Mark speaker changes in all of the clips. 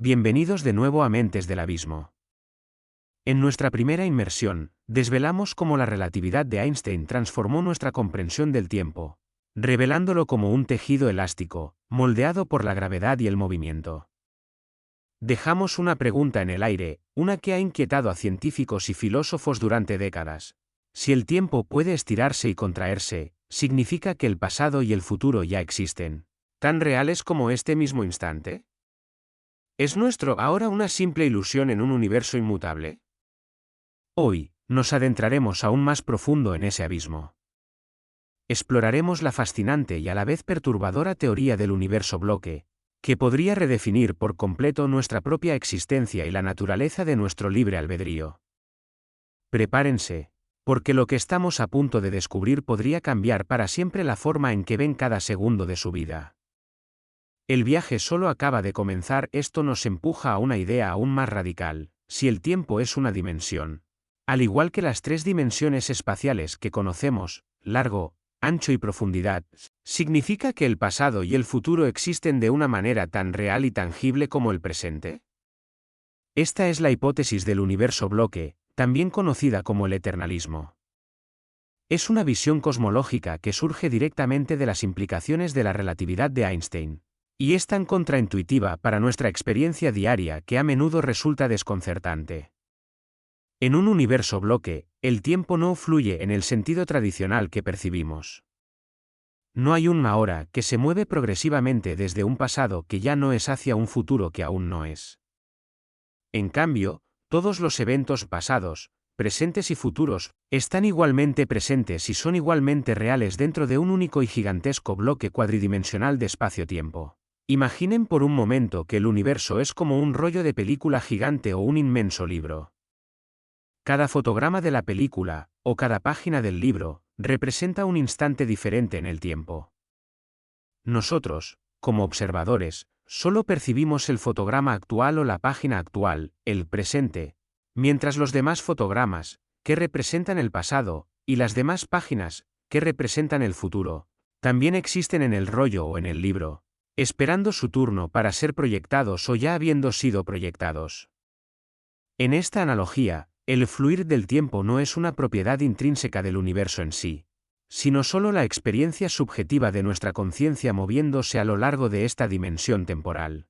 Speaker 1: Bienvenidos de nuevo a Mentes del Abismo. En nuestra primera inmersión, desvelamos cómo la relatividad de Einstein transformó nuestra comprensión del tiempo, revelándolo como un tejido elástico, moldeado por la gravedad y el movimiento. Dejamos una pregunta en el aire, una que ha inquietado a científicos y filósofos durante décadas. Si el tiempo puede estirarse y contraerse, ¿significa que el pasado y el futuro ya existen, tan reales como este mismo instante? ¿Es nuestro ahora una simple ilusión en un universo inmutable? Hoy, nos adentraremos aún más profundo en ese abismo. Exploraremos la fascinante y a la vez perturbadora teoría del universo bloque, que podría redefinir por completo nuestra propia existencia y la naturaleza de nuestro libre albedrío. Prepárense, porque lo que estamos a punto de descubrir podría cambiar para siempre la forma en que ven cada segundo de su vida. El viaje solo acaba de comenzar. Esto nos empuja a una idea aún más radical: si el tiempo es una dimensión, al igual que las tres dimensiones espaciales que conocemos, largo, ancho y profundidad, ¿significa que el pasado y el futuro existen de una manera tan real y tangible como el presente? Esta es la hipótesis del universo bloque, también conocida como el eternalismo. Es una visión cosmológica que surge directamente de las implicaciones de la relatividad de Einstein, y es tan contraintuitiva para nuestra experiencia diaria que a menudo resulta desconcertante. En un universo bloque, el tiempo no fluye en el sentido tradicional que percibimos. No hay un ahora que se mueve progresivamente desde un pasado que ya no es hacia un futuro que aún no es. En cambio, todos los eventos pasados, presentes y futuros, están igualmente presentes y son igualmente reales dentro de un único y gigantesco bloque cuadridimensional de espacio-tiempo. Imaginen por un momento que el universo es como un rollo de película gigante o un inmenso libro. Cada fotograma de la película, o cada página del libro, representa un instante diferente en el tiempo. Nosotros, como observadores, solo percibimos el fotograma actual o la página actual, el presente, mientras los demás fotogramas, que representan el pasado, y las demás páginas, que representan el futuro, también existen en el rollo o en el libro, esperando su turno para ser proyectados o ya habiendo sido proyectados. En esta analogía, el fluir del tiempo no es una propiedad intrínseca del universo en sí, sino solo la experiencia subjetiva de nuestra conciencia moviéndose a lo largo de esta dimensión temporal.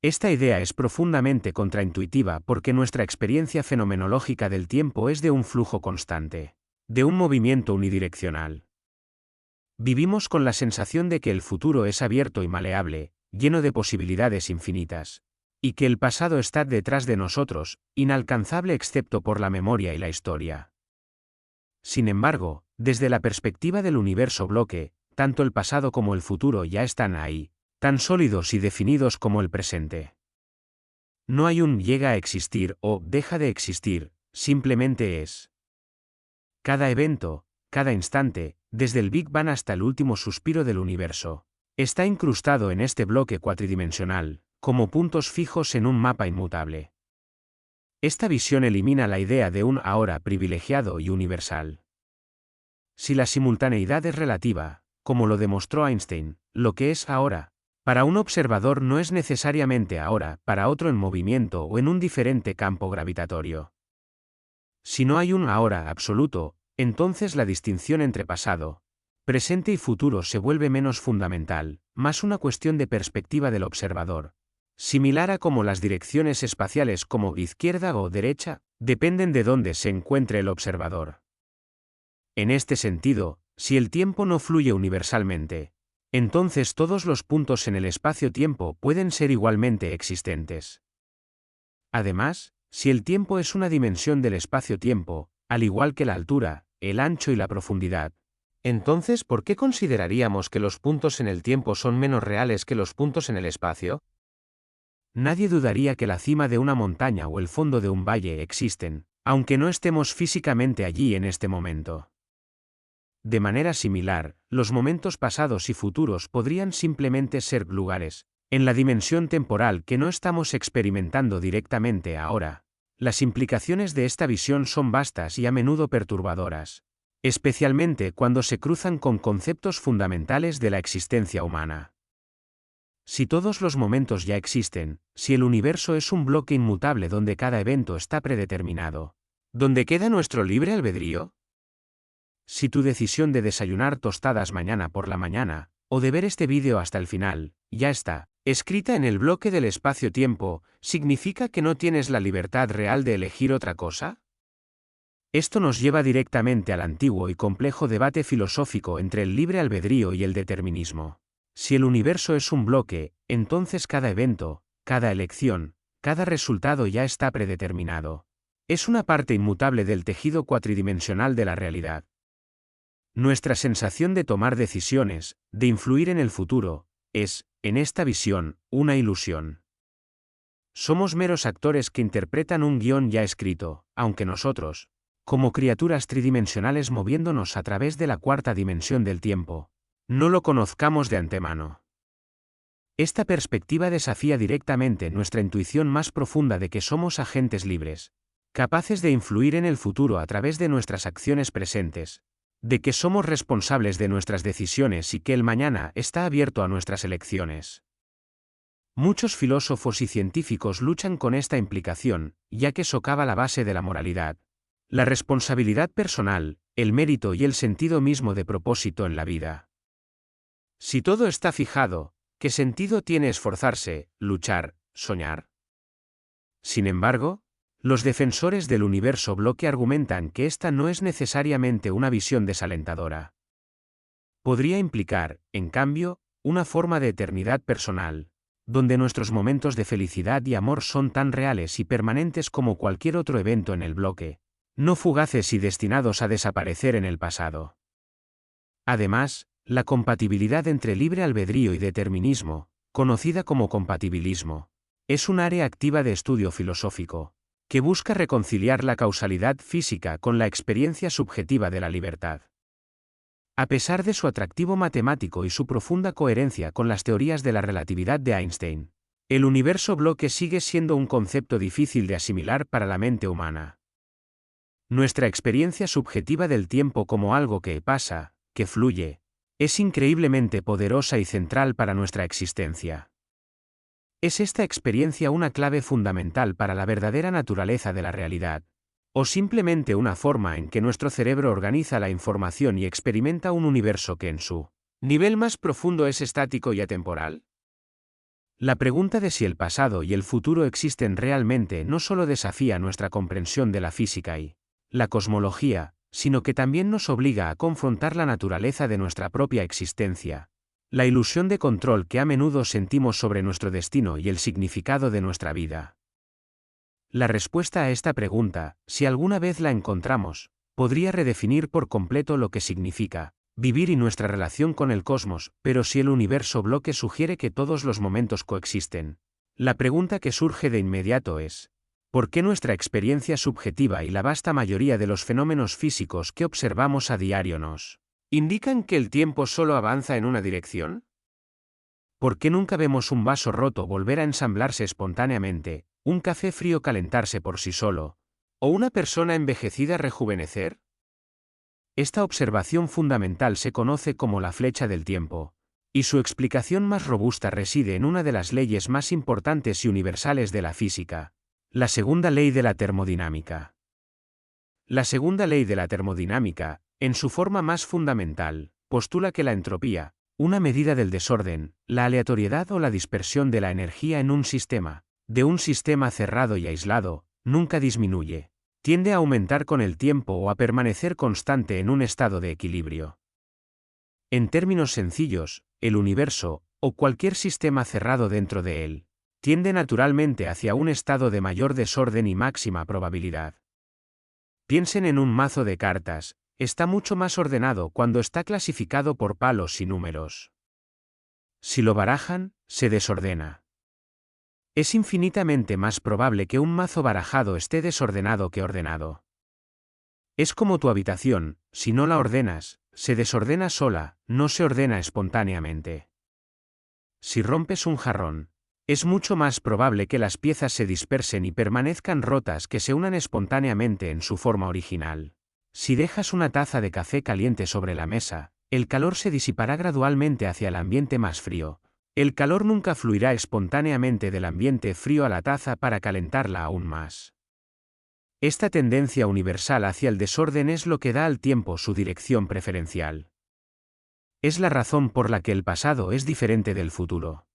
Speaker 1: Esta idea es profundamente contraintuitiva porque nuestra experiencia fenomenológica del tiempo es de un flujo constante, de un movimiento unidireccional. Vivimos con la sensación de que el futuro es abierto y maleable, lleno de posibilidades infinitas, y que el pasado está detrás de nosotros, inalcanzable excepto por la memoria y la historia. Sin embargo, desde la perspectiva del universo bloque, tanto el pasado como el futuro ya están ahí, tan sólidos y definidos como el presente. No hay un llega a existir o deja de existir, simplemente es. Cada evento, cada instante, desde el Big Bang hasta el último suspiro del universo, está incrustado en este bloque cuatridimensional, como puntos fijos en un mapa inmutable. Esta visión elimina la idea de un ahora privilegiado y universal. Si la simultaneidad es relativa, como lo demostró Einstein, lo que es ahora, para un observador no es necesariamente ahora, para otro en movimiento o en un diferente campo gravitatorio. Si no hay un ahora absoluto, entonces la distinción entre pasado, presente y futuro se vuelve menos fundamental, más una cuestión de perspectiva del observador, similar a cómo las direcciones espaciales como izquierda o derecha dependen de dónde se encuentre el observador. En este sentido, si el tiempo no fluye universalmente, entonces todos los puntos en el espacio-tiempo pueden ser igualmente existentes. Además, si el tiempo es una dimensión del espacio-tiempo, al igual que la altura, el ancho y la profundidad, entonces ¿por qué consideraríamos que los puntos en el tiempo son menos reales que los puntos en el espacio? Nadie dudaría que la cima de una montaña o el fondo de un valle existen, aunque no estemos físicamente allí en este momento. De manera similar, los momentos pasados y futuros podrían simplemente ser lugares, en la dimensión temporal que no estamos experimentando directamente ahora. Las implicaciones de esta visión son vastas y a menudo perturbadoras, especialmente cuando se cruzan con conceptos fundamentales de la existencia humana. Si todos los momentos ya existen, si el universo es un bloque inmutable donde cada evento está predeterminado, ¿dónde queda nuestro libre albedrío? Si tu decisión de desayunar tostadas mañana por la mañana, o de ver este vídeo hasta el final, ya está escrita en el bloque del espacio-tiempo, ¿significa que no tienes la libertad real de elegir otra cosa? Esto nos lleva directamente al antiguo y complejo debate filosófico entre el libre albedrío y el determinismo. Si el universo es un bloque, entonces cada evento, cada elección, cada resultado ya está predeterminado. Es una parte inmutable del tejido cuatridimensional de la realidad. Nuestra sensación de tomar decisiones, de influir en el futuro, es, en esta visión, una ilusión. Somos meros actores que interpretan un guión ya escrito, aunque nosotros, como criaturas tridimensionales moviéndonos a través de la cuarta dimensión del tiempo, no lo conozcamos de antemano. Esta perspectiva desafía directamente nuestra intuición más profunda de que somos agentes libres, capaces de influir en el futuro a través de nuestras acciones presentes, de que somos responsables de nuestras decisiones y que el mañana está abierto a nuestras elecciones. Muchos filósofos y científicos luchan con esta implicación, ya que socava la base de la moralidad, la responsabilidad personal, el mérito y el sentido mismo de propósito en la vida. Si todo está fijado, ¿qué sentido tiene esforzarse, luchar, soñar? Sin embargo, los defensores del universo bloque argumentan que esta no es necesariamente una visión desalentadora. Podría implicar, en cambio, una forma de eternidad personal, donde nuestros momentos de felicidad y amor son tan reales y permanentes como cualquier otro evento en el bloque, no fugaces y destinados a desaparecer en el pasado. Además, la compatibilidad entre libre albedrío y determinismo, conocida como compatibilismo, es un área activa de estudio filosófico, que busca reconciliar la causalidad física con la experiencia subjetiva de la libertad. A pesar de su atractivo matemático y su profunda coherencia con las teorías de la relatividad de Einstein, el universo bloque sigue siendo un concepto difícil de asimilar para la mente humana. Nuestra experiencia subjetiva del tiempo como algo que pasa, que fluye, es increíblemente poderosa y central para nuestra existencia. ¿Es esta experiencia una clave fundamental para la verdadera naturaleza de la realidad, o simplemente una forma en que nuestro cerebro organiza la información y experimenta un universo que en su nivel más profundo es estático y atemporal? La pregunta de si el pasado y el futuro existen realmente no solo desafía nuestra comprensión de la física y la cosmología, sino que también nos obliga a confrontar la naturaleza de nuestra propia existencia, la ilusión de control que a menudo sentimos sobre nuestro destino y el significado de nuestra vida. La respuesta a esta pregunta, si alguna vez la encontramos, podría redefinir por completo lo que significa vivir y nuestra relación con el cosmos, pero si el universo bloque sugiere que todos los momentos coexisten, la pregunta que surge de inmediato es, ¿por qué nuestra experiencia subjetiva y la vasta mayoría de los fenómenos físicos que observamos a diario nos indican que el tiempo solo avanza en una dirección? ¿Por qué nunca vemos un vaso roto volver a ensamblarse espontáneamente, un café frío calentarse por sí solo, o una persona envejecida rejuvenecer? Esta observación fundamental se conoce como la flecha del tiempo, y su explicación más robusta reside en una de las leyes más importantes y universales de la física, la segunda ley de la termodinámica. La segunda ley de la termodinámica, en su forma más fundamental, postula que la entropía, una medida del desorden, la aleatoriedad o la dispersión de la energía en un sistema, de un sistema cerrado y aislado, nunca disminuye, tiende a aumentar con el tiempo o a permanecer constante en un estado de equilibrio. En términos sencillos, el universo, o cualquier sistema cerrado dentro de él, tiende naturalmente hacia un estado de mayor desorden y máxima probabilidad. Piensen en un mazo de cartas, está mucho más ordenado cuando está clasificado por palos y números. Si lo barajan, se desordena. Es infinitamente más probable que un mazo barajado esté desordenado que ordenado. Es como tu habitación, si no la ordenas, se desordena sola, no se ordena espontáneamente. Si rompes un jarrón, es mucho más probable que las piezas se dispersen y permanezcan rotas que se unan espontáneamente en su forma original. Si dejas una taza de café caliente sobre la mesa, el calor se disipará gradualmente hacia el ambiente más frío, El calor nunca fluirá espontáneamente del ambiente frío a la taza para calentarla aún más. Esta tendencia universal hacia el desorden es lo que da al tiempo su dirección preferencial. Es la razón por la que el pasado es diferente del futuro.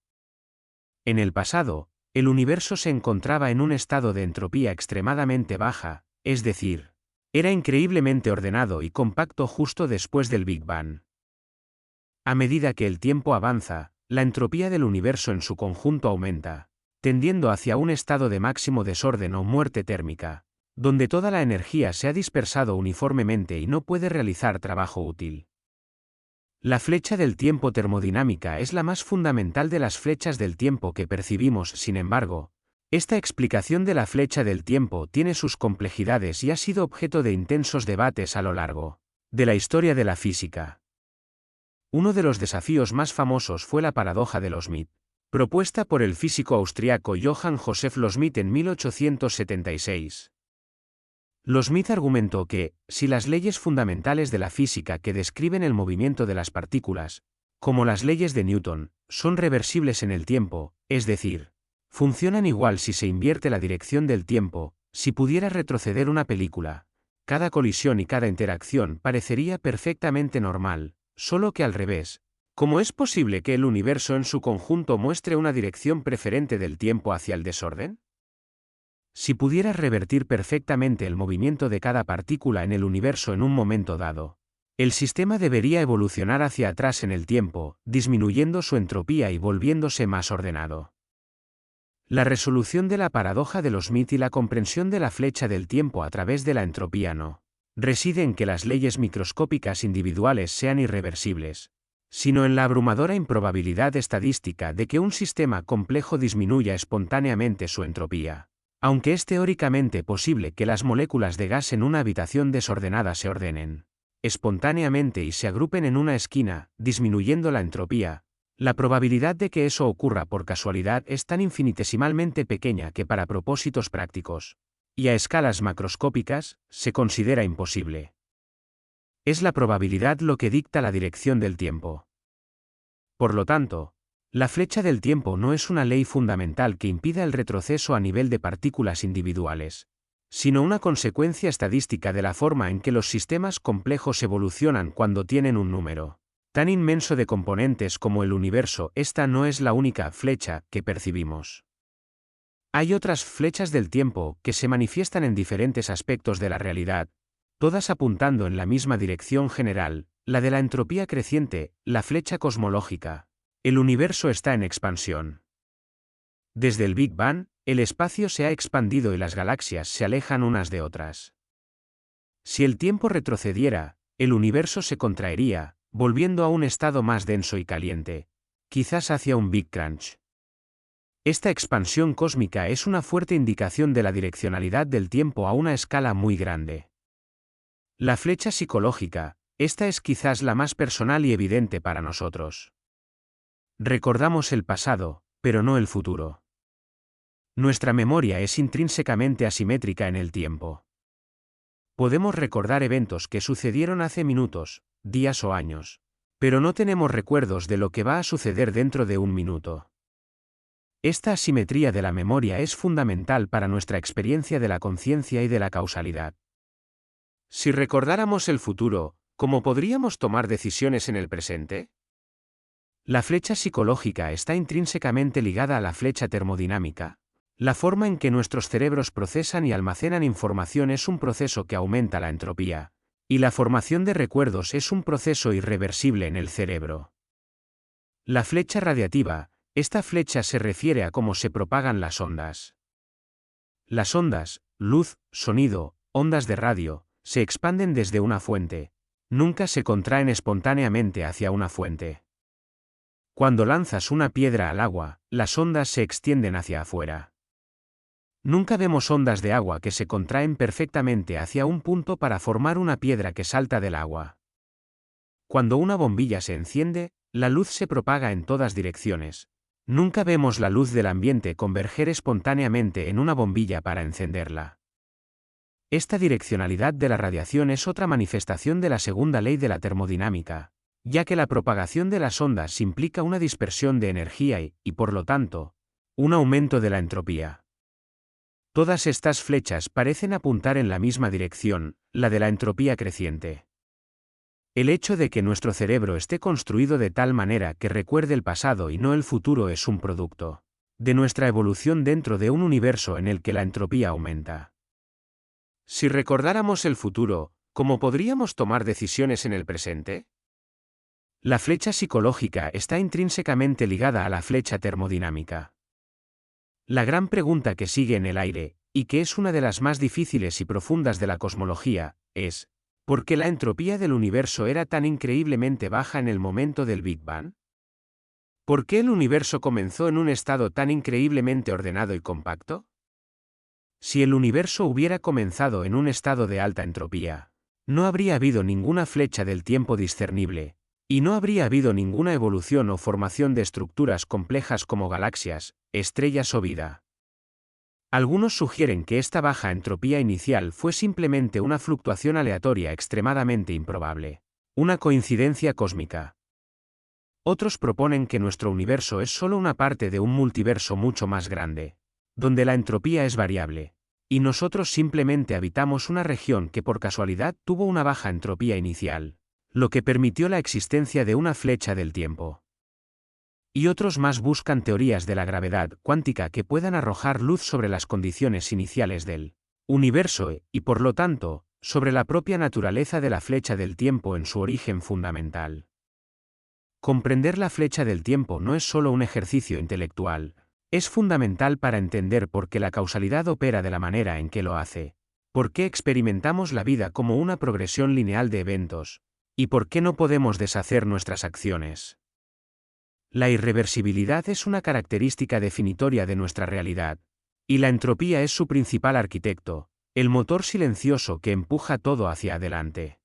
Speaker 1: En el pasado, el universo se encontraba en un estado de entropía extremadamente baja, es decir, era increíblemente ordenado y compacto justo después del Big Bang. A medida que el tiempo avanza, la entropía del universo en su conjunto aumenta, tendiendo hacia un estado de máximo desorden o muerte térmica, donde toda la energía se ha dispersado uniformemente y no puede realizar trabajo útil. La flecha del tiempo termodinámica es la más fundamental de las flechas del tiempo que percibimos. Sin embargo, esta explicación de la flecha del tiempo tiene sus complejidades y ha sido objeto de intensos debates a lo largo de la historia de la física. Uno de los desafíos más famosos fue la paradoja de Loschmidt, propuesta por el físico austriaco Johann Joseph Loschmidt en 1876. Loschmidt argumentó que, si las leyes fundamentales de la física que describen el movimiento de las partículas, como las leyes de Newton, son reversibles en el tiempo, es decir, funcionan igual si se invierte la dirección del tiempo, si pudiera retroceder una película, cada colisión y cada interacción parecería perfectamente normal, solo que al revés. ¿Cómo es posible que el universo en su conjunto muestre una dirección preferente del tiempo hacia el desorden? Si pudieras revertir perfectamente el movimiento de cada partícula en el universo en un momento dado, el sistema debería evolucionar hacia atrás en el tiempo, disminuyendo su entropía y volviéndose más ordenado. La resolución de la paradoja de Loschmidt y la comprensión de la flecha del tiempo a través de la entropía no reside en que las leyes microscópicas individuales sean irreversibles, sino en la abrumadora improbabilidad estadística de que un sistema complejo disminuya espontáneamente su entropía. Aunque es teóricamente posible que las moléculas de gas en una habitación desordenada se ordenen espontáneamente y se agrupen en una esquina, disminuyendo la entropía, la probabilidad de que eso ocurra por casualidad es tan infinitesimalmente pequeña que para propósitos prácticos, y a escalas macroscópicas, se considera imposible. Es la probabilidad lo que dicta la dirección del tiempo. Por lo tanto, la flecha del tiempo no es una ley fundamental que impida el retroceso a nivel de partículas individuales, sino una consecuencia estadística de la forma en que los sistemas complejos evolucionan cuando tienen un número tan inmenso de componentes como el universo. Esta no es la única flecha que percibimos. Hay otras flechas del tiempo que se manifiestan en diferentes aspectos de la realidad, todas apuntando en la misma dirección general, la de la entropía creciente, la flecha cosmológica. El universo está en expansión. Desde el Big Bang, el espacio se ha expandido y las galaxias se alejan unas de otras. Si el tiempo retrocediera, el universo se contraería, volviendo a un estado más denso y caliente, quizás hacia un Big Crunch. Esta expansión cósmica es una fuerte indicación de la direccionalidad del tiempo a una escala muy grande. La flecha psicológica, esta es quizás la más personal y evidente para nosotros. Recordamos el pasado, pero no el futuro. Nuestra memoria es intrínsecamente asimétrica en el tiempo. Podemos recordar eventos que sucedieron hace minutos, días o años, pero no tenemos recuerdos de lo que va a suceder dentro de un minuto. Esta asimetría de la memoria es fundamental para nuestra experiencia de la conciencia y de la causalidad. Si recordáramos el futuro, ¿cómo podríamos tomar decisiones en el presente? La flecha psicológica está intrínsecamente ligada a la flecha termodinámica. La forma en que nuestros cerebros procesan y almacenan información es un proceso que aumenta la entropía, y la formación de recuerdos es un proceso irreversible en el cerebro. La flecha radiativa, esta flecha se refiere a cómo se propagan las ondas. Las ondas, luz, sonido, ondas de radio, se expanden desde una fuente, nunca se contraen espontáneamente hacia una fuente. Cuando lanzas una piedra al agua, las ondas se extienden hacia afuera. Nunca vemos ondas de agua que se contraen perfectamente hacia un punto para formar una piedra que salta del agua. Cuando una bombilla se enciende, la luz se propaga en todas direcciones. Nunca vemos la luz del ambiente converger espontáneamente en una bombilla para encenderla. Esta direccionalidad de la radiación es otra manifestación de la segunda ley de la termodinámica. ya que la propagación de las ondas implica una dispersión de energía y, por lo tanto, un aumento de la entropía. Todas estas flechas parecen apuntar en la misma dirección, la de la entropía creciente. El hecho de que nuestro cerebro esté construido de tal manera que recuerde el pasado y no el futuro es un producto de nuestra evolución dentro de un universo en el que la entropía aumenta. Si recordáramos el futuro, ¿cómo podríamos tomar decisiones en el presente? La flecha psicológica está intrínsecamente ligada a la flecha termodinámica. La gran pregunta que sigue en el aire, y que es una de las más difíciles y profundas de la cosmología, es: ¿por qué la entropía del universo era tan increíblemente baja en el momento del Big Bang? ¿Por qué el universo comenzó en un estado tan increíblemente ordenado y compacto? Si el universo hubiera comenzado en un estado de alta entropía, no habría habido ninguna flecha del tiempo discernible, y no habría habido ninguna evolución o formación de estructuras complejas como galaxias, estrellas o vida. Algunos sugieren que esta baja entropía inicial fue simplemente una fluctuación aleatoria extremadamente improbable, una coincidencia cósmica. Otros proponen que nuestro universo es solo una parte de un multiverso mucho más grande, donde la entropía es variable, y nosotros simplemente habitamos una región que por casualidad tuvo una baja entropía inicial, lo que permitió la existencia de una flecha del tiempo. Y otros más buscan teorías de la gravedad cuántica que puedan arrojar luz sobre las condiciones iniciales del universo y, por lo tanto, sobre la propia naturaleza de la flecha del tiempo en su origen fundamental. Comprender la flecha del tiempo no es solo un ejercicio intelectual, es fundamental para entender por qué la causalidad opera de la manera en que lo hace, por qué experimentamos la vida como una progresión lineal de eventos, y por qué no podemos deshacer nuestras acciones. La irreversibilidad es una característica definitoria de nuestra realidad, y la entropía es su principal arquitecto, el motor silencioso que empuja todo hacia adelante.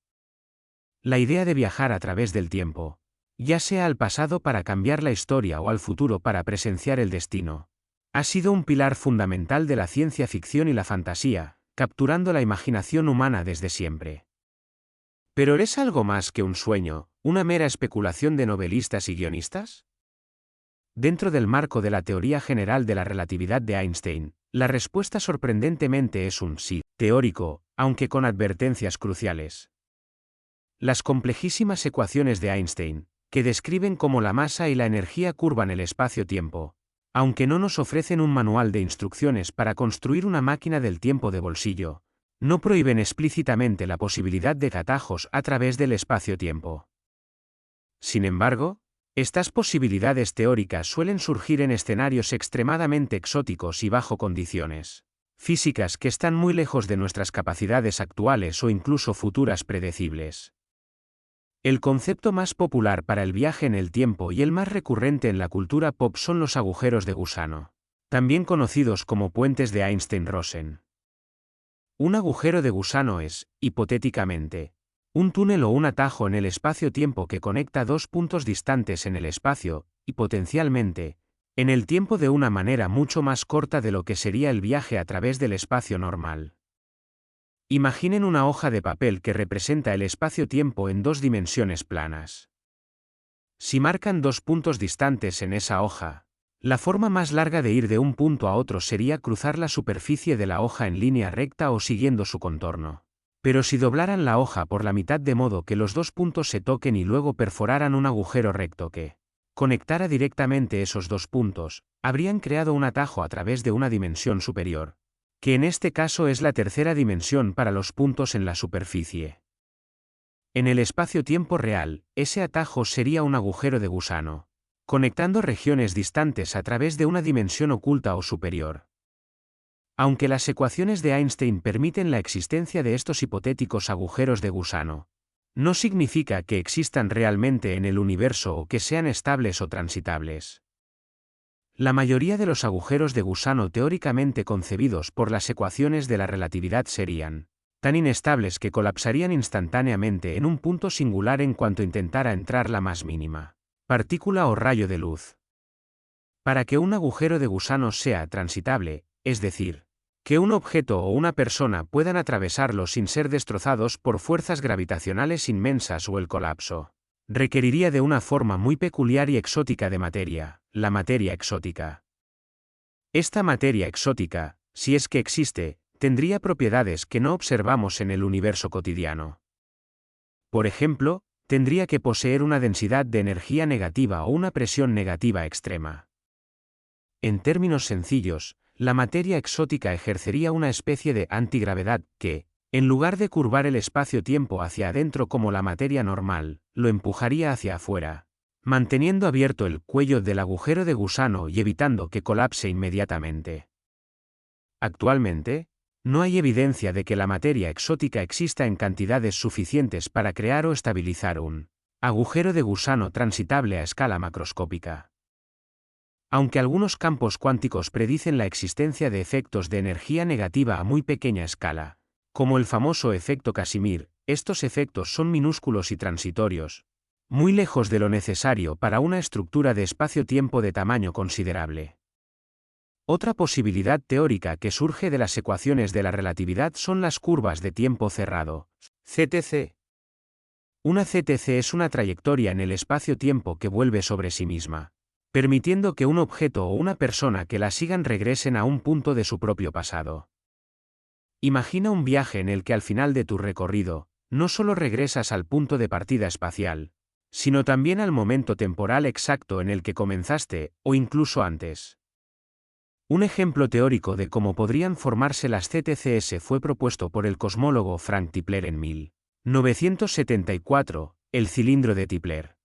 Speaker 1: La idea de viajar a través del tiempo, ya sea al pasado para cambiar la historia o al futuro para presenciar el destino, ha sido un pilar fundamental de la ciencia ficción y la fantasía, capturando la imaginación humana desde siempre. ¿Pero es algo más que un sueño, una mera especulación de novelistas y guionistas? Dentro del marco de la teoría general de la relatividad de Einstein, la respuesta sorprendentemente es un sí teórico, aunque con advertencias cruciales. Las complejísimas ecuaciones de Einstein, que describen cómo la masa y la energía curvan el espacio-tiempo, aunque no nos ofrecen un manual de instrucciones para construir una máquina del tiempo de bolsillo, no prohíben explícitamente la posibilidad de atajos a través del espacio-tiempo. Sin embargo, estas posibilidades teóricas suelen surgir en escenarios extremadamente exóticos y bajo condiciones físicas que están muy lejos de nuestras capacidades actuales o incluso futuras predecibles. El concepto más popular para el viaje en el tiempo y el más recurrente en la cultura pop son los agujeros de gusano, también conocidos como puentes de Einstein-Rosen. Un agujero de gusano es, hipotéticamente, un túnel o un atajo en el espacio-tiempo que conecta dos puntos distantes en el espacio, y potencialmente, en el tiempo de una manera mucho más corta de lo que sería el viaje a través del espacio normal. Imaginen una hoja de papel que representa el espacio-tiempo en dos dimensiones planas. Si marcan dos puntos distantes en esa hoja, la forma más larga de ir de un punto a otro sería cruzar la superficie de la hoja en línea recta o siguiendo su contorno. Pero si doblaran la hoja por la mitad de modo que los dos puntos se toquen y luego perforaran un agujero recto que conectara directamente esos dos puntos, habrían creado un atajo a través de una dimensión superior, que en este caso es la tercera dimensión para los puntos en la superficie. En el espacio-tiempo real, ese atajo sería un agujero de gusano, conectando regiones distantes a través de una dimensión oculta o superior. Aunque las ecuaciones de Einstein permiten la existencia de estos hipotéticos agujeros de gusano, no significa que existan realmente en el universo o que sean estables o transitables. La mayoría de los agujeros de gusano teóricamente concebidos por las ecuaciones de la relatividad serían tan inestables que colapsarían instantáneamente en un punto singular en cuanto intentara entrar la más mínima partícula o rayo de luz. Para que un agujero de gusano sea transitable, es decir, que un objeto o una persona puedan atravesarlo sin ser destrozados por fuerzas gravitacionales inmensas o el colapso, requeriría de una forma muy peculiar y exótica de materia, la materia exótica. Esta materia exótica, si es que existe, tendría propiedades que no observamos en el universo cotidiano. Por ejemplo, tendría que poseer una densidad de energía negativa o una presión negativa extrema. En términos sencillos, la materia exótica ejercería una especie de antigravedad que, en lugar de curvar el espacio-tiempo hacia adentro como la materia normal, lo empujaría hacia afuera, manteniendo abierto el cuello del agujero de gusano y evitando que colapse inmediatamente. Actualmente, no hay evidencia de que la materia exótica exista en cantidades suficientes para crear o estabilizar un agujero de gusano transitable a escala macroscópica. Aunque algunos campos cuánticos predicen la existencia de efectos de energía negativa a muy pequeña escala, como el famoso efecto Casimir, estos efectos son minúsculos y transitorios, muy lejos de lo necesario para una estructura de espacio-tiempo de tamaño considerable. Otra posibilidad teórica que surge de las ecuaciones de la relatividad son las curvas de tiempo cerrado, CTC. Una CTC es una trayectoria en el espacio-tiempo que vuelve sobre sí misma, permitiendo que un objeto o una persona que la sigan regresen a un punto de su propio pasado. Imagina un viaje en el que al final de tu recorrido, no solo regresas al punto de partida espacial, sino también al momento temporal exacto en el que comenzaste, o incluso antes. Un ejemplo teórico de cómo podrían formarse las CTCS fue propuesto por el cosmólogo Frank Tipler en 1974, el cilindro de Tipler.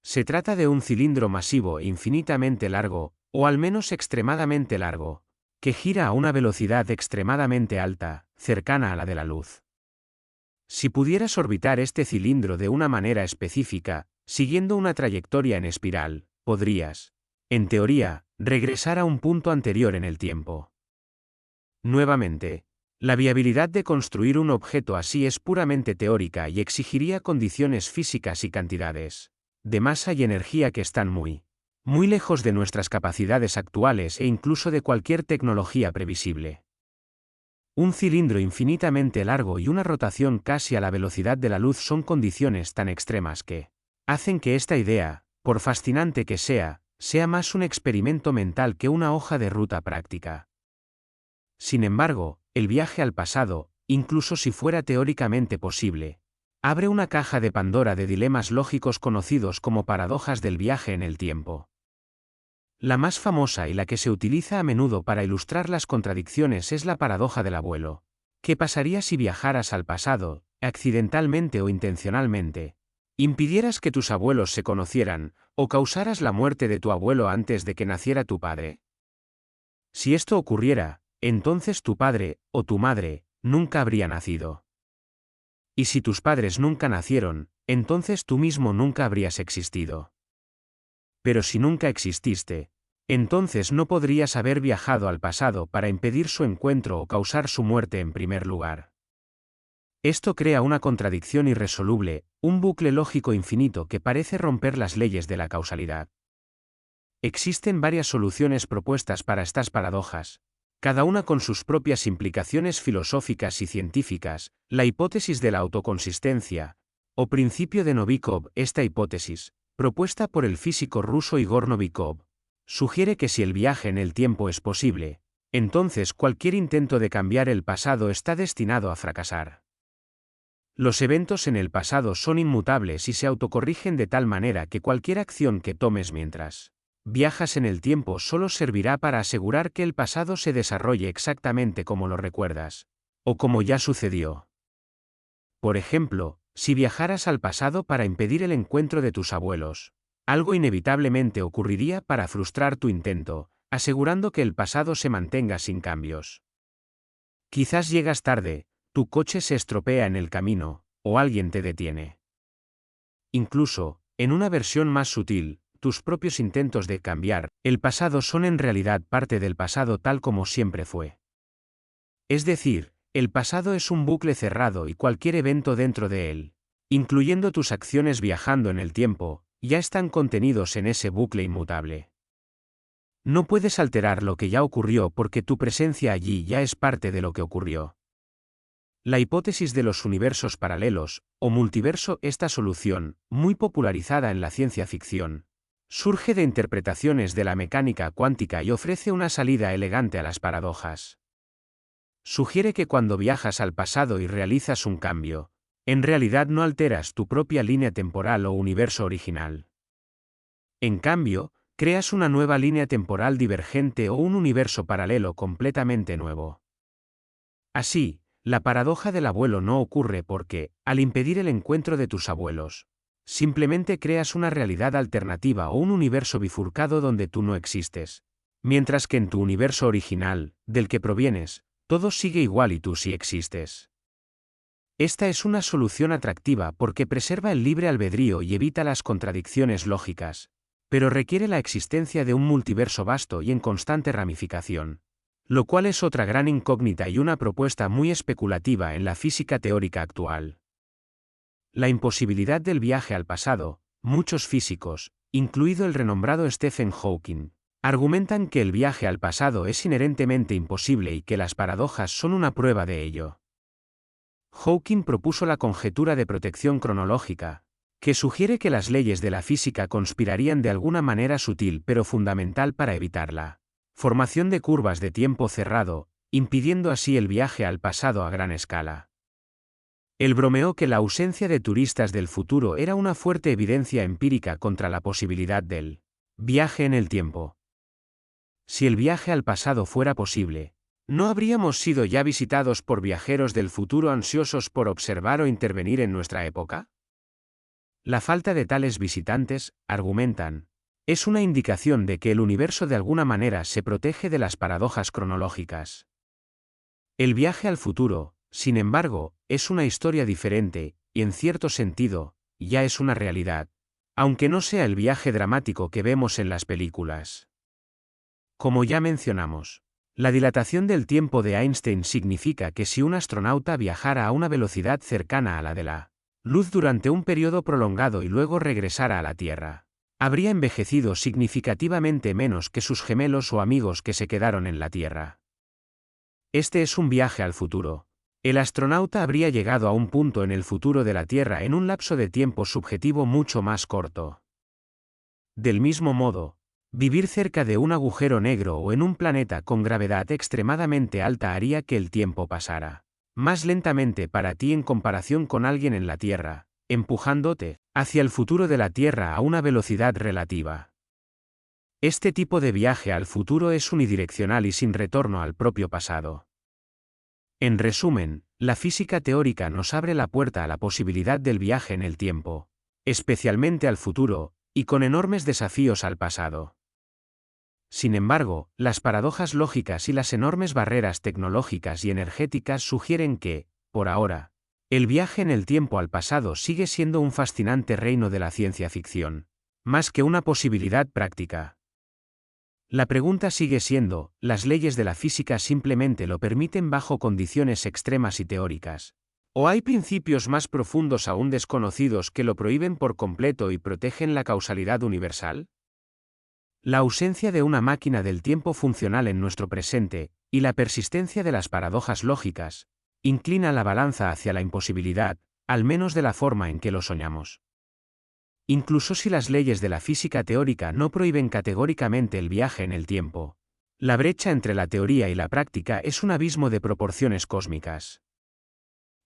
Speaker 1: Se trata de un cilindro masivo e infinitamente largo, o al menos extremadamente largo, que gira a una velocidad extremadamente alta, cercana a la de la luz. Si pudieras orbitar este cilindro de una manera específica, siguiendo una trayectoria en espiral, podrías, en teoría, regresar a un punto anterior en el tiempo. Nuevamente, la viabilidad de construir un objeto así es puramente teórica y exigiría condiciones físicas y cantidades de masa y energía que están muy lejos de nuestras capacidades actuales e incluso de cualquier tecnología previsible. Un cilindro infinitamente largo y una rotación casi a la velocidad de la luz son condiciones tan extremas que hacen que esta idea, por fascinante que sea más un experimento mental que una hoja de ruta práctica. Sin embargo, el viaje al pasado, incluso si fuera teóricamente posible, abre una caja de Pandora de dilemas lógicos conocidos como paradojas del viaje en el tiempo. La más famosa y la que se utiliza a menudo para ilustrar las contradicciones es la paradoja del abuelo. ¿Qué pasaría si viajaras al pasado, accidentalmente o intencionalmente, impidieras que tus abuelos se conocieran, o causaras la muerte de tu abuelo antes de que naciera tu padre? Si esto ocurriera, entonces tu padre, o tu madre, nunca habría nacido. Y si tus padres nunca nacieron, entonces tú mismo nunca habrías existido. Pero si nunca exististe, entonces no podrías haber viajado al pasado para impedir su encuentro o causar su muerte en primer lugar. Esto crea una contradicción irresoluble, un bucle lógico infinito que parece romper las leyes de la causalidad. Existen varias soluciones propuestas para estas paradojas, cada una con sus propias implicaciones filosóficas y científicas. La hipótesis de la autoconsistencia, o principio de Novikov. Esta hipótesis, propuesta por el físico ruso Igor Novikov, sugiere que si el viaje en el tiempo es posible, entonces cualquier intento de cambiar el pasado está destinado a fracasar. Los eventos en el pasado son inmutables y se autocorrigen de tal manera que cualquier acción que tomes mientras viajas en el tiempo solo servirá para asegurar que el pasado se desarrolle exactamente como lo recuerdas, o como ya sucedió. Por ejemplo, si viajaras al pasado para impedir el encuentro de tus abuelos, algo inevitablemente ocurriría para frustrar tu intento, asegurando que el pasado se mantenga sin cambios. Quizás llegas tarde, tu coche se estropea en el camino, o alguien te detiene. Incluso, en una versión más sutil, tus propios intentos de cambiar el pasado son en realidad parte del pasado tal como siempre fue. Es decir, el pasado es un bucle cerrado y cualquier evento dentro de él, incluyendo tus acciones viajando en el tiempo, ya están contenidos en ese bucle inmutable. No puedes alterar lo que ya ocurrió porque tu presencia allí ya es parte de lo que ocurrió. La hipótesis de los universos paralelos, o multiverso, esta solución, muy popularizada en la ciencia ficción, surge de interpretaciones de la mecánica cuántica y ofrece una salida elegante a las paradojas. Sugiere que cuando viajas al pasado y realizas un cambio, en realidad no alteras tu propia línea temporal o universo original. En cambio, creas una nueva línea temporal divergente o un universo paralelo completamente nuevo. Así, la paradoja del abuelo no ocurre porque, al impedir el encuentro de tus abuelos, simplemente creas una realidad alternativa o un universo bifurcado donde tú no existes, mientras que en tu universo original, del que provienes, todo sigue igual y tú sí existes. Esta es una solución atractiva porque preserva el libre albedrío y evita las contradicciones lógicas, pero requiere la existencia de un multiverso vasto y en constante ramificación, lo cual es otra gran incógnita y una propuesta muy especulativa en la física teórica actual. La imposibilidad del viaje al pasado, muchos físicos, incluido el renombrado Stephen Hawking, argumentan que el viaje al pasado es inherentemente imposible y que las paradojas son una prueba de ello. Hawking propuso la conjetura de protección cronológica, que sugiere que las leyes de la física conspirarían de alguna manera sutil pero fundamental para evitarla formación de curvas de tiempo cerrado, impidiendo así el viaje al pasado a gran escala. Él bromeó que la ausencia de turistas del futuro era una fuerte evidencia empírica contra la posibilidad del viaje en el tiempo. Si el viaje al pasado fuera posible, ¿no habríamos sido ya visitados por viajeros del futuro ansiosos por observar o intervenir en nuestra época? La falta de tales visitantes, argumentan, es una indicación de que el universo de alguna manera se protege de las paradojas cronológicas. El viaje al futuro, sin embargo, es una historia diferente, y en cierto sentido, ya es una realidad, aunque no sea el viaje dramático que vemos en las películas. Como ya mencionamos, la dilatación del tiempo de Einstein significa que si un astronauta viajara a una velocidad cercana a la de la luz durante un periodo prolongado y luego regresara a la Tierra, habría envejecido significativamente menos que sus gemelos o amigos que se quedaron en la Tierra. Este es un viaje al futuro. El astronauta habría llegado a un punto en el futuro de la Tierra en un lapso de tiempo subjetivo mucho más corto. Del mismo modo, vivir cerca de un agujero negro o en un planeta con gravedad extremadamente alta haría que el tiempo pasara más lentamente para ti en comparación con alguien en la Tierra, empujándote hacia el futuro de la Tierra a una velocidad relativa. Este tipo de viaje al futuro es unidireccional y sin retorno al propio pasado. En resumen, la física teórica nos abre la puerta a la posibilidad del viaje en el tiempo, especialmente al futuro, y con enormes desafíos al pasado. Sin embargo, las paradojas lógicas y las enormes barreras tecnológicas y energéticas sugieren que, por ahora, el viaje en el tiempo al pasado sigue siendo un fascinante reino de la ciencia ficción, más que una posibilidad práctica. La pregunta sigue siendo, ¿las leyes de la física simplemente lo permiten bajo condiciones extremas y teóricas? ¿O hay principios más profundos aún desconocidos que lo prohíben por completo y protegen la causalidad universal? La ausencia de una máquina del tiempo funcional en nuestro presente, y la persistencia de las paradojas lógicas, inclina la balanza hacia la imposibilidad, al menos de la forma en que lo soñamos. Incluso si las leyes de la física teórica no prohíben categóricamente el viaje en el tiempo, la brecha entre la teoría y la práctica es un abismo de proporciones cósmicas.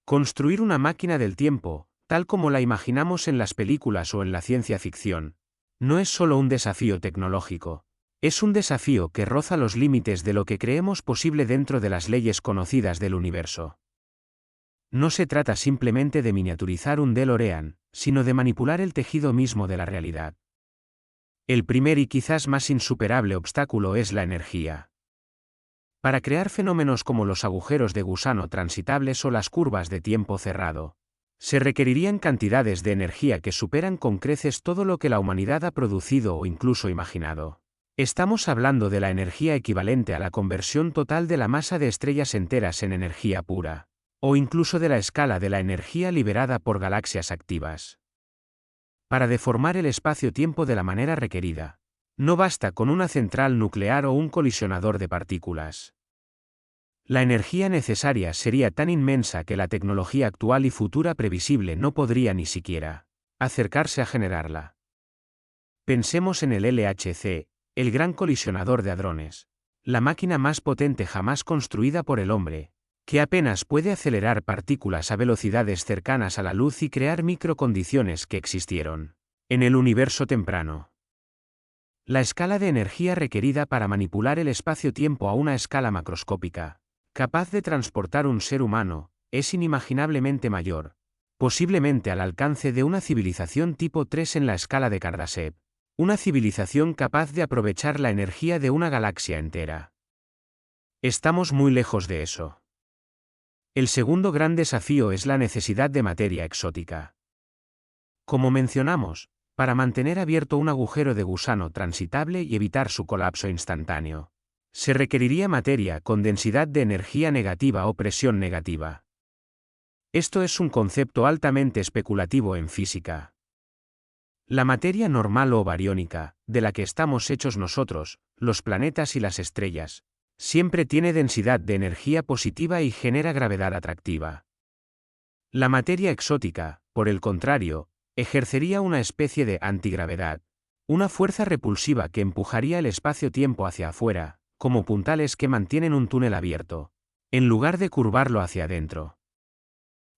Speaker 1: Construir una máquina del tiempo, tal como la imaginamos en las películas o en la ciencia ficción, no es solo un desafío tecnológico, es un desafío que roza los límites de lo que creemos posible dentro de las leyes conocidas del universo. No se trata simplemente de miniaturizar un DeLorean, sino de manipular el tejido mismo de la realidad. El primer y quizás más insuperable obstáculo es la energía. Para crear fenómenos como los agujeros de gusano transitables o las curvas de tiempo cerrado, se requerirían cantidades de energía que superan con creces todo lo que la humanidad ha producido o incluso imaginado. Estamos hablando de la energía equivalente a la conversión total de la masa de estrellas enteras en energía pura, o incluso de la escala de la energía liberada por galaxias activas. Para deformar el espacio-tiempo de la manera requerida, no basta con una central nuclear o un colisionador de partículas. La energía necesaria sería tan inmensa que la tecnología actual y futura previsible no podría ni siquiera acercarse a generarla. Pensemos en el LHC, el gran colisionador de hadrones, la máquina más potente jamás construida por el hombre, que apenas puede acelerar partículas a velocidades cercanas a la luz y crear microcondiciones que existieron en el universo temprano. La escala de energía requerida para manipular el espacio-tiempo a una escala macroscópica, capaz de transportar un ser humano, es inimaginablemente mayor, posiblemente al alcance de una civilización tipo 3 en la escala de Kardashev, una civilización capaz de aprovechar la energía de una galaxia entera. Estamos muy lejos de eso. El segundo gran desafío es la necesidad de materia exótica. Como mencionamos, para mantener abierto un agujero de gusano transitable y evitar su colapso instantáneo, se requeriría materia con densidad de energía negativa o presión negativa. Esto es un concepto altamente especulativo en física. La materia normal o bariónica, de la que estamos hechos nosotros, los planetas y las estrellas, siempre tiene densidad de energía positiva y genera gravedad atractiva. La materia exótica, por el contrario, ejercería una especie de antigravedad, una fuerza repulsiva que empujaría el espacio-tiempo hacia afuera, como puntales que mantienen un túnel abierto, en lugar de curvarlo hacia adentro.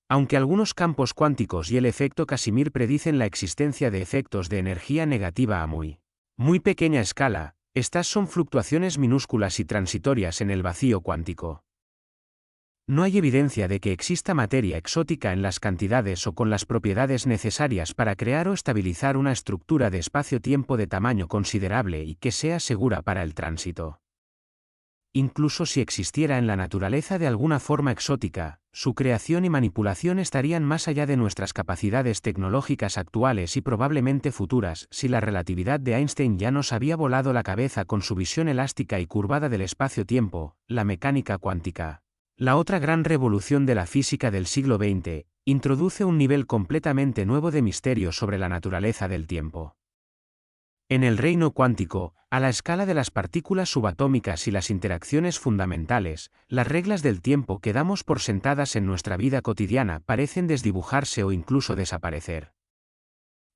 Speaker 1: Aunque algunos campos cuánticos y el efecto Casimir predicen la existencia de efectos de energía negativa a muy pequeña escala, estas son fluctuaciones minúsculas y transitorias en el vacío cuántico. No hay evidencia de que exista materia exótica en las cantidades o con las propiedades necesarias para crear o estabilizar una estructura de espacio-tiempo de tamaño considerable y que sea segura para el tránsito. Incluso si existiera en la naturaleza de alguna forma exótica, su creación y manipulación estarían más allá de nuestras capacidades tecnológicas actuales y probablemente futuras si la relatividad de Einstein ya nos había volado la cabeza con su visión elástica y curvada del espacio-tiempo, la mecánica cuántica. La otra gran revolución de la física del siglo XX, introduce un nivel completamente nuevo de misterio sobre la naturaleza del tiempo. En el reino cuántico, a la escala de las partículas subatómicas y las interacciones fundamentales, las reglas del tiempo que damos por sentadas en nuestra vida cotidiana parecen desdibujarse o incluso desaparecer.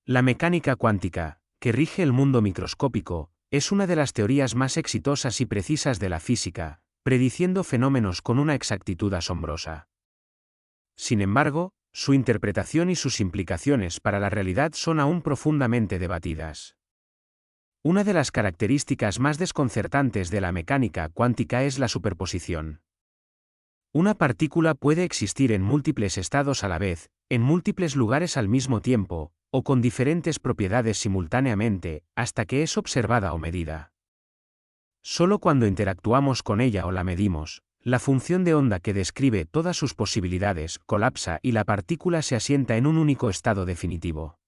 Speaker 1: La mecánica cuántica, que rige el mundo microscópico, es una de las teorías más exitosas y precisas de la física, prediciendo fenómenos con una exactitud asombrosa. Sin embargo, su interpretación y sus implicaciones para la realidad son aún profundamente debatidas. Una de las características más desconcertantes de la mecánica cuántica es la superposición. Una partícula puede existir en múltiples estados a la vez, en múltiples lugares al mismo tiempo, o con diferentes propiedades simultáneamente, hasta que es observada o medida. Solo cuando interactuamos con ella o la medimos, la función de onda que describe todas sus posibilidades colapsa y la partícula se asienta en un único estado definitivo.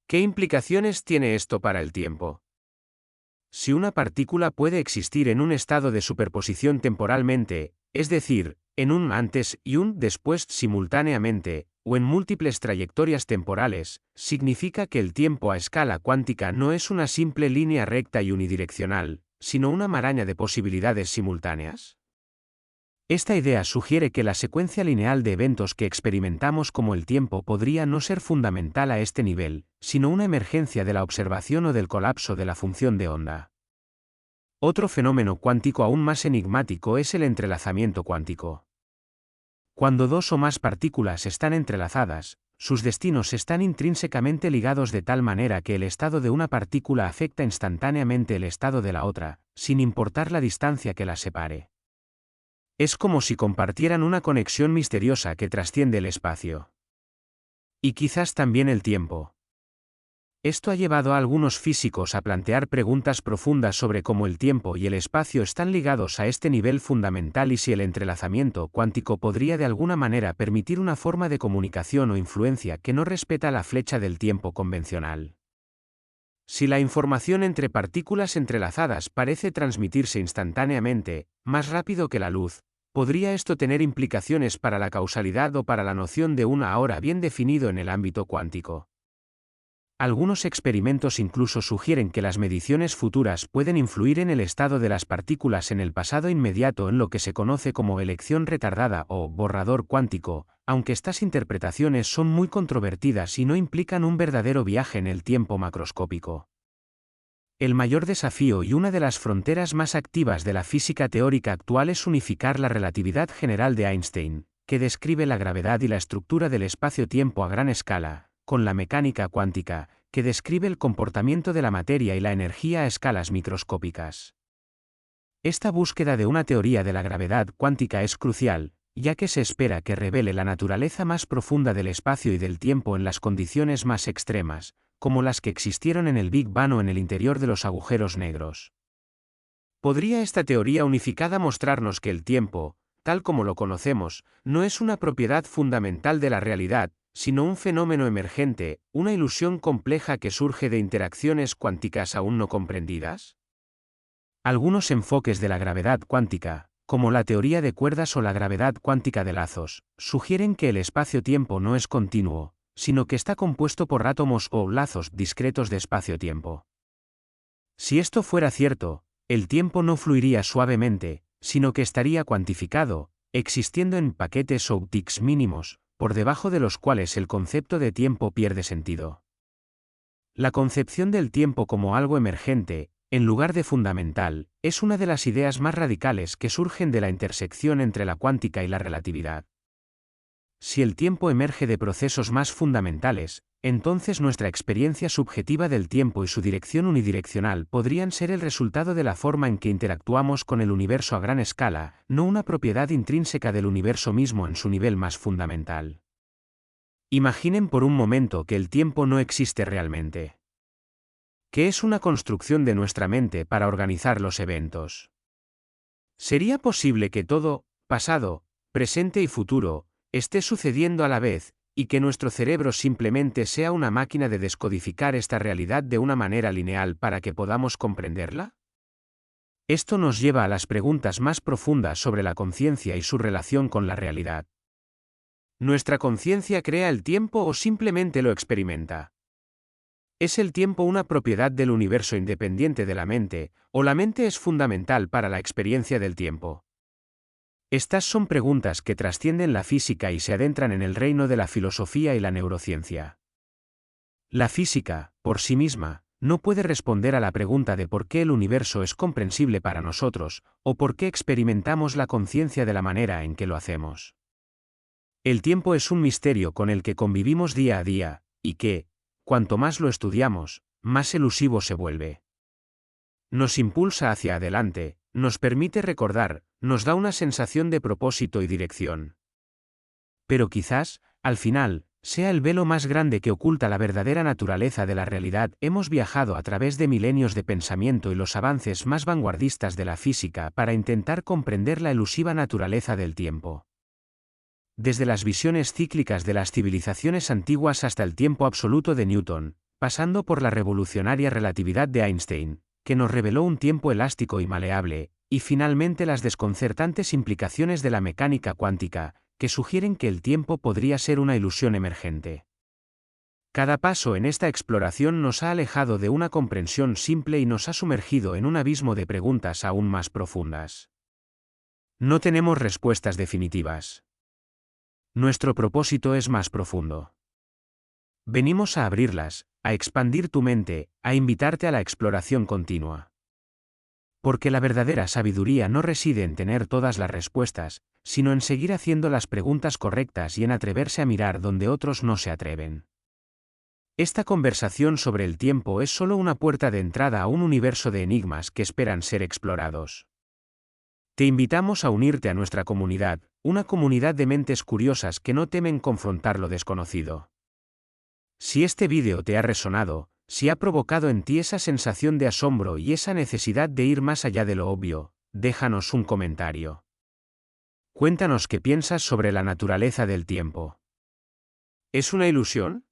Speaker 1: ¿Qué implicaciones tiene esto para el tiempo? Si una partícula puede existir en un estado de superposición temporalmente, es decir, en un antes y un después simultáneamente, o en múltiples trayectorias temporales, significa que el tiempo a escala cuántica no es una simple línea recta y unidireccional, sino una maraña de posibilidades simultáneas. Esta idea sugiere que la secuencia lineal de eventos que experimentamos como el tiempo podría no ser fundamental a este nivel, sino una emergencia de la observación o del colapso de la función de onda. Otro fenómeno cuántico aún más enigmático es el entrelazamiento cuántico. Cuando dos o más partículas están entrelazadas, sus destinos están intrínsecamente ligados de tal manera que el estado de una partícula afecta instantáneamente el estado de la otra, sin importar la distancia que las separe. Es como si compartieran una conexión misteriosa que trasciende el espacio. Y quizás también el tiempo. Esto ha llevado a algunos físicos a plantear preguntas profundas sobre cómo el tiempo y el espacio están ligados a este nivel fundamental y si el entrelazamiento cuántico podría de alguna manera permitir una forma de comunicación o influencia que no respeta la flecha del tiempo convencional. Si la información entre partículas entrelazadas parece transmitirse instantáneamente, más rápido que la luz, ¿podría esto tener implicaciones para la causalidad o para la noción de una hora bien definido en el ámbito cuántico? Algunos experimentos incluso sugieren que las mediciones futuras pueden influir en el estado de las partículas en el pasado inmediato, en lo que se conoce como elección retardada o borrador cuántico, aunque estas interpretaciones son muy controvertidas y no implican un verdadero viaje en el tiempo macroscópico. El mayor desafío y una de las fronteras más activas de la física teórica actual es unificar la relatividad general de Einstein, que describe la gravedad y la estructura del espacio-tiempo a gran escala, con la mecánica cuántica, que describe el comportamiento de la materia y la energía a escalas microscópicas. Esta búsqueda de una teoría de la gravedad cuántica es crucial, ya que se espera que revele la naturaleza más profunda del espacio y del tiempo en las condiciones más extremas, como las que existieron en el Big Bang o en el interior de los agujeros negros. ¿Podría esta teoría unificada mostrarnos que el tiempo, tal como lo conocemos, no es una propiedad fundamental de la realidad, sino un fenómeno emergente, una ilusión compleja que surge de interacciones cuánticas aún no comprendidas? Algunos enfoques de la gravedad cuántica, como la teoría de cuerdas o la gravedad cuántica de lazos, sugieren que el espacio-tiempo no es continuo, sino que está compuesto por átomos o lazos discretos de espacio-tiempo. Si esto fuera cierto, el tiempo no fluiría suavemente, sino que estaría cuantificado, existiendo en paquetes o tics mínimos, por debajo de los cuales el concepto de tiempo pierde sentido. La concepción del tiempo como algo emergente, en lugar de fundamental, es una de las ideas más radicales que surgen de la intersección entre la cuántica y la relatividad. Si el tiempo emerge de procesos más fundamentales, entonces nuestra experiencia subjetiva del tiempo y su dirección unidireccional podrían ser el resultado de la forma en que interactuamos con el universo a gran escala, no una propiedad intrínseca del universo mismo en su nivel más fundamental. Imaginen por un momento que el tiempo no existe realmente. Que es una construcción de nuestra mente para organizar los eventos. ¿Sería posible que todo, pasado, presente y futuro, esté sucediendo a la vez, y que nuestro cerebro simplemente sea una máquina de descodificar esta realidad de una manera lineal para que podamos comprenderla? Esto nos lleva a las preguntas más profundas sobre la conciencia y su relación con la realidad. ¿Nuestra conciencia crea el tiempo o simplemente lo experimenta? ¿Es el tiempo una propiedad del universo independiente de la mente, o la mente es fundamental para la experiencia del tiempo? Estas son preguntas que trascienden la física y se adentran en el reino de la filosofía y la neurociencia. La física, por sí misma, no puede responder a la pregunta de por qué el universo es comprensible para nosotros, o por qué experimentamos la conciencia de la manera en que lo hacemos. El tiempo es un misterio con el que convivimos día a día, y que, cuanto más lo estudiamos, más elusivo se vuelve. Nos impulsa hacia adelante, nos permite recordar, nos da una sensación de propósito y dirección. Pero quizás, al final, sea el velo más grande que oculta la verdadera naturaleza de la realidad. Hemos viajado a través de milenios de pensamiento y los avances más vanguardistas de la física para intentar comprender la elusiva naturaleza del tiempo. Desde las visiones cíclicas de las civilizaciones antiguas hasta el tiempo absoluto de Newton, pasando por la revolucionaria relatividad de Einstein, que nos reveló un tiempo elástico y maleable, y finalmente las desconcertantes implicaciones de la mecánica cuántica, que sugieren que el tiempo podría ser una ilusión emergente. Cada paso en esta exploración nos ha alejado de una comprensión simple y nos ha sumergido en un abismo de preguntas aún más profundas. No tenemos respuestas definitivas. Nuestro propósito es más profundo. Venimos a abrirlas, a expandir tu mente, a invitarte a la exploración continua. Porque la verdadera sabiduría no reside en tener todas las respuestas, sino en seguir haciendo las preguntas correctas y en atreverse a mirar donde otros no se atreven. Esta conversación sobre el tiempo es solo una puerta de entrada a un universo de enigmas que esperan ser explorados. Te invitamos a unirte a nuestra comunidad, una comunidad de mentes curiosas que no temen confrontar lo desconocido. Si este vídeo te ha resonado, si ha provocado en ti esa sensación de asombro y esa necesidad de ir más allá de lo obvio, déjanos un comentario. Cuéntanos qué piensas sobre la naturaleza del tiempo. ¿Es una ilusión?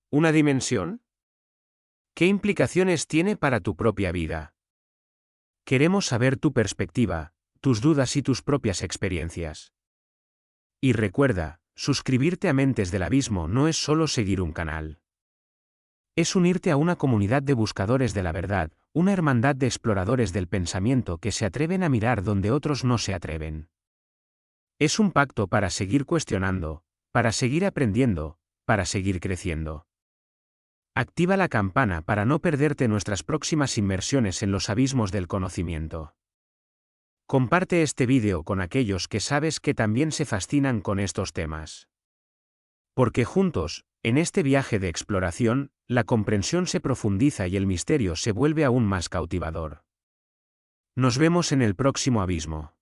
Speaker 1: ¿Una dimensión? ¿Qué implicaciones tiene para tu propia vida? Queremos saber tu perspectiva, tus dudas y tus propias experiencias. Y recuerda, suscribirte a Mentes del Abismo no es solo seguir un canal. Es unirte a una comunidad de buscadores de la verdad, una hermandad de exploradores del pensamiento que se atreven a mirar donde otros no se atreven. Es un pacto para seguir cuestionando, para seguir aprendiendo, para seguir creciendo. Activa la campana para no perderte nuestras próximas inmersiones en los abismos del conocimiento. Comparte este vídeo con aquellos que sabes que también se fascinan con estos temas. Porque juntos, en este viaje de exploración, la comprensión se profundiza y el misterio se vuelve aún más cautivador. Nos vemos en el próximo abismo.